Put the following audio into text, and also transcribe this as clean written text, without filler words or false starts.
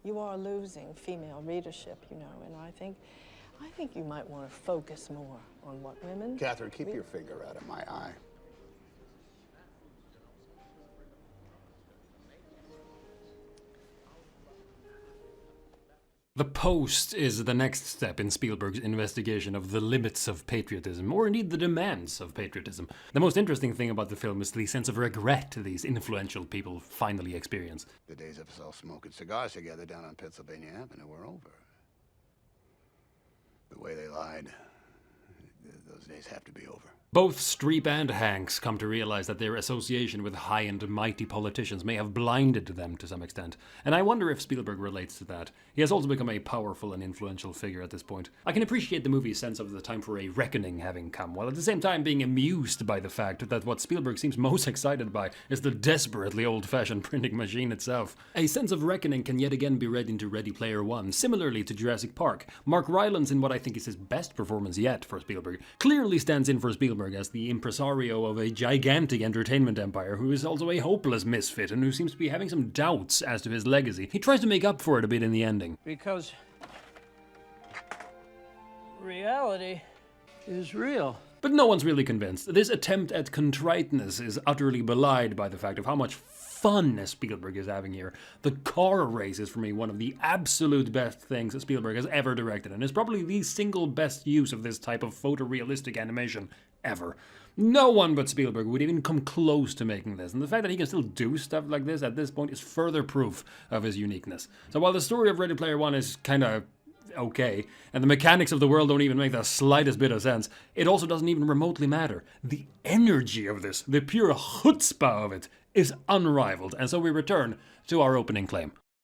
you are losing female readership, you know, and I think you might want to focus more on what women... Catherine, keep your finger out of my eye. The Post is the next step in Spielberg's investigation of the limits of patriotism, or indeed the demands of patriotism. The most interesting thing about the film is the sense of regret these influential people finally experience. The days of us all smoking cigars together down on Pennsylvania Avenue were over. The way they lied, those days have to be over. Both Streep and Hanks come to realize that their association with high and mighty politicians may have blinded them to some extent, and I wonder if Spielberg relates to that. He has also become a powerful and influential figure at this point. I can appreciate the movie's sense of the time for a reckoning having come, while at the same time being amused by the fact that what Spielberg seems most excited by is the desperately old-fashioned printing machine itself. A sense of reckoning can yet again be read into Ready Player One, similarly to Jurassic Park. Mark Rylance, in what I think is his best performance yet for Spielberg, clearly stands in for Spielberg as the impresario of a gigantic entertainment empire who is also a hopeless misfit and who seems to be having some doubts as to his legacy. He tries to make up for it a bit in the ending. Because reality is real. But no one's really convinced. This attempt at contriteness is utterly belied by the fact of how much fun Spielberg is having here. The car race is for me one of the absolute best things that Spielberg has ever directed, and is probably the single best use of this type of photorealistic animation ever. No one but Spielberg would even come close to making this, and the fact that he can still do stuff like this at this point is further proof of his uniqueness. So while the story of Ready Player One is kinda okay, and the mechanics of the world don't even make the slightest bit of sense, it also doesn't even remotely matter. The energy of this, the pure chutzpah of it, is unrivaled, and so we return to our opening claim.